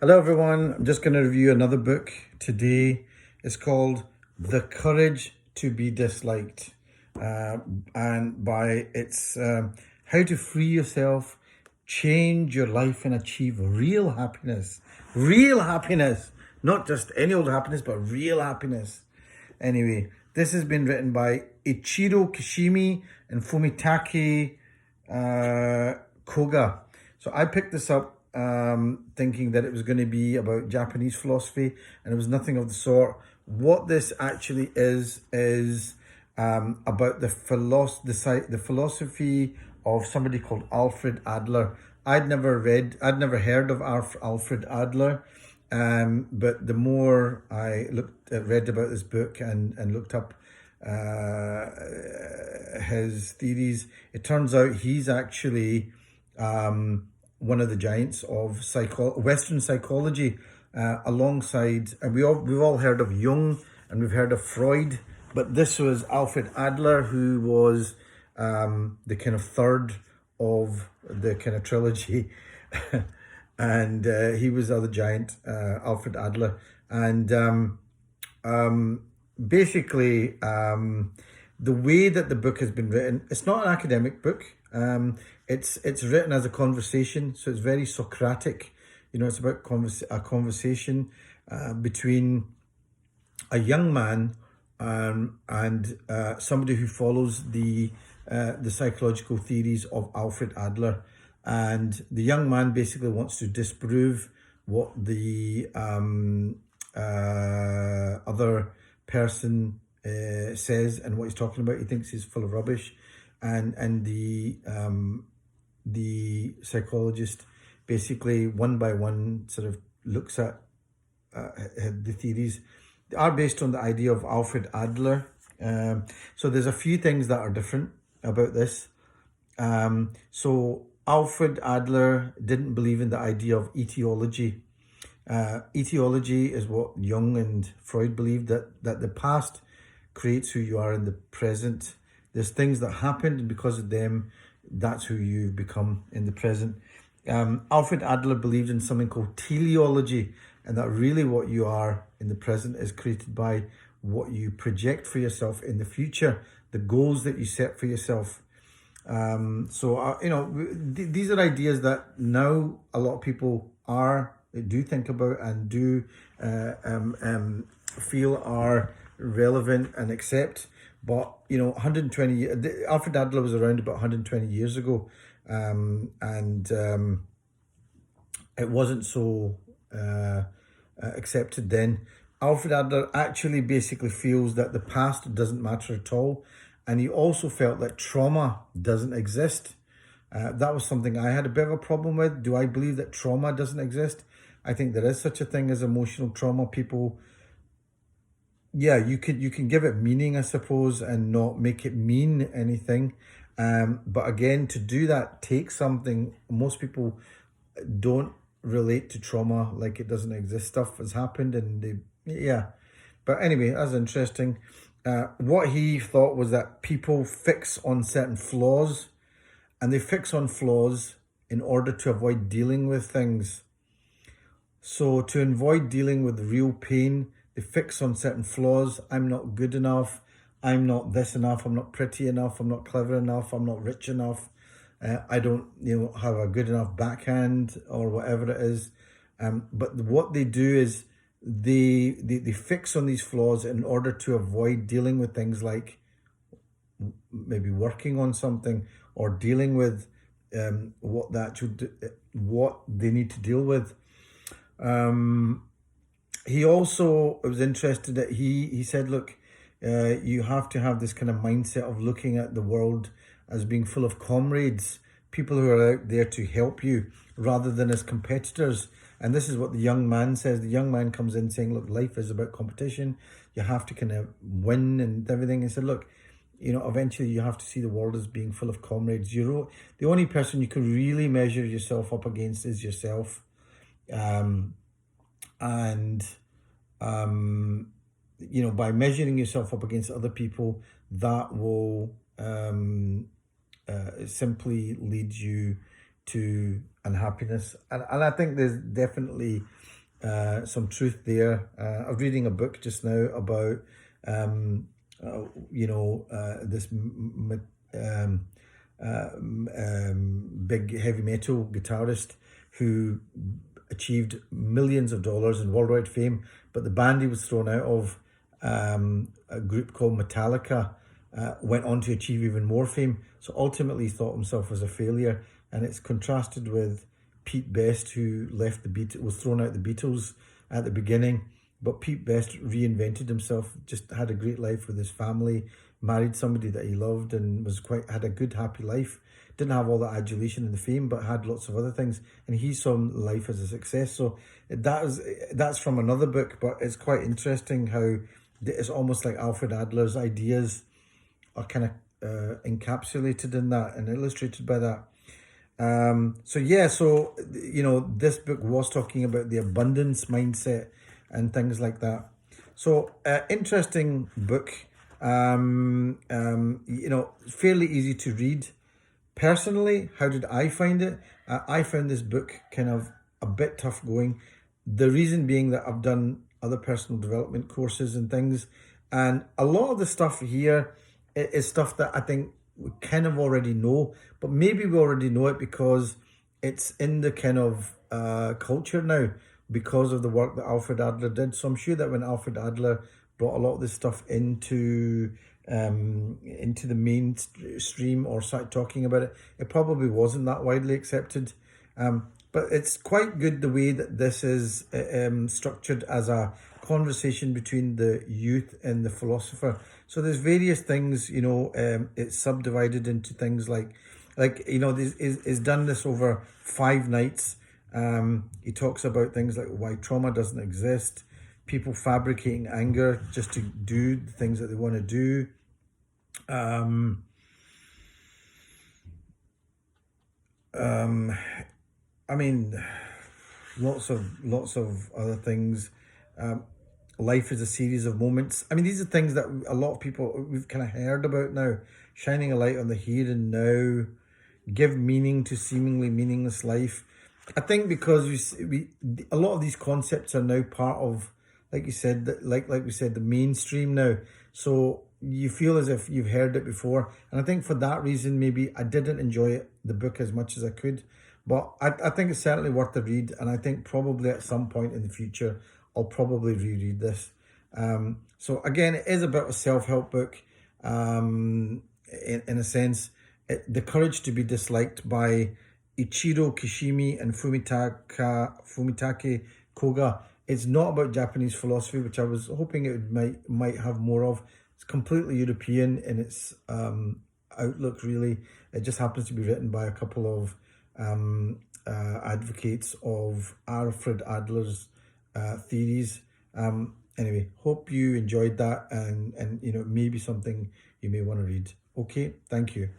Hello everyone, I'm just going to review another book today. It's called The Courage to be Disliked, and by it's how to free yourself, change your life and achieve real happiness. Real happiness, not just any old happiness, but real happiness. Anyway, this has been written by Ichiro, Kishimi and Fumitake Koga. So I picked this up thinking that it was going to be about Japanese philosophy, and it was nothing of the sort. What this actually is about the philosophy of somebody called Alfred Adler. I'd never heard of Alfred Adler, but the more I read about this book and looked up his theories, it turns out he's actually one of the giants of Western psychology, alongside, and we've all heard of Jung and we've heard of Freud, but this was Alfred Adler, who was the kind of third of the kind of trilogy, and he was the other giant, Alfred Adler, and basically the way that the book has been written, it's not an academic book. It's written as a conversation, so it's very Socratic. It's about a conversation between a young man and somebody who follows the psychological theories of Alfred Adler, and the young man basically wants to disprove what the other person says and what he's talking about. He thinks he's full of rubbish, and the psychologist basically one by one sort of looks at the theories. They are based on the idea of Alfred Adler. So there's a few things that are different about this. So Alfred Adler didn't believe in the idea of etiology. Etiology is what Jung and Freud believed, that the past creates who you are in the present. There's things that happened, and because of them, that's who you've become in the present. Alfred Adler believed in something called teleology, and that really what you are in the present is created by what you project for yourself in the future, the goals that you set for yourself. These are ideas that now a lot of people do think about and do feel are relevant and accept. But 120 years, Alfred Adler was around about 120 years ago, and it wasn't so accepted then. Alfred Adler actually basically feels that the past doesn't matter at all, and he also felt that trauma doesn't exist. That was something I had a bit of a problem with. Do I believe that trauma doesn't exist? I think there is such a thing as emotional trauma. People, yeah, you can give it meaning, I suppose, and not make it mean anything. But again, to do that takes something. Most people don't relate to trauma like it doesn't exist. Stuff has happened, and But anyway, that's interesting. What he thought was that people fix on certain flaws, and they fix on flaws in order to avoid dealing with things. So to avoid dealing with real pain, they fix on certain flaws. I'm not good enough. I'm not this enough. I'm not pretty enough. I'm not clever enough. I'm not rich enough. I don't, have a good enough backhand or whatever it is. But what they do is they fix on these flaws in order to avoid dealing with things like maybe working on something or dealing with what they need to deal with. He also was interested that he said, look, you have to have this kind of mindset of looking at the world as being full of comrades, people who are out there to help you rather than as competitors. And this is what the young man says. The young man comes in saying, look, life is about competition. You have to kind of win and everything. He said, look, eventually you have to see the world as being full of comrades. The only person you can really measure yourself up against is yourself. By measuring yourself up against other people, that will simply lead you to unhappiness. And I think there's definitely some truth there. I'm reading a book just now about this big heavy metal guitarist who achieved millions of dollars in worldwide fame, but the band he was thrown out of, a group called Metallica, went on to achieve even more fame. So ultimately he thought himself as a failure, and it's contrasted with Pete Best, who left the Beatles, was thrown out the Beatles at the beginning, but Pete Best reinvented himself, just had a great life with his family, married somebody that he loved, and had a good, happy life. Didn't have all the adulation and the fame, but had lots of other things, and he saw life as a success. So that's from another book, but it's quite interesting how it's almost like Alfred Adler's ideas are kind of encapsulated in that and illustrated by that. This book was talking about the abundance mindset and things like that. So interesting book. Fairly easy to read. Personally, how did I find it? I found this book kind of a bit tough going. The reason being that I've done other personal development courses and things, and a lot of the stuff here is stuff that I think we kind of already know, but maybe we already know it because it's in the kind of culture now because of the work that Alfred Adler did. So I'm sure that when Alfred Adler brought a lot of this stuff into the mainstream or started talking about it, it probably wasn't that widely accepted. But it's quite good the way that this is structured as a conversation between the youth and the philosopher. So there's various things, it's subdivided into things like this is done this over 5 nights. He talks about things like why trauma doesn't exist, people fabricating anger just to do the things that they want to do. Lots of other things. Life is a series of moments. These are things that a lot of people, we've kind of heard about now. Shining a light on the here and now, give meaning to seemingly meaningless life. I think because a lot of these concepts are now part of, like you said, like we said, the mainstream now. So you feel as if you've heard it before. And I think for that reason, maybe I didn't enjoy the book as much as I could. But I think it's certainly worth the read. And I think probably at some point in the future, I'll probably reread this. So again, it is a bit of a self-help book in a sense. The Courage to be Disliked by Ichiro, Kishimi and Fumitake Koga. It's not about Japanese philosophy, which I was hoping it might have more of. It's completely European in its outlook, really. It just happens to be written by a couple of advocates of Alfred Adler's theories. Anyway, hope you enjoyed that, and maybe something you may want to read. Okay, thank you.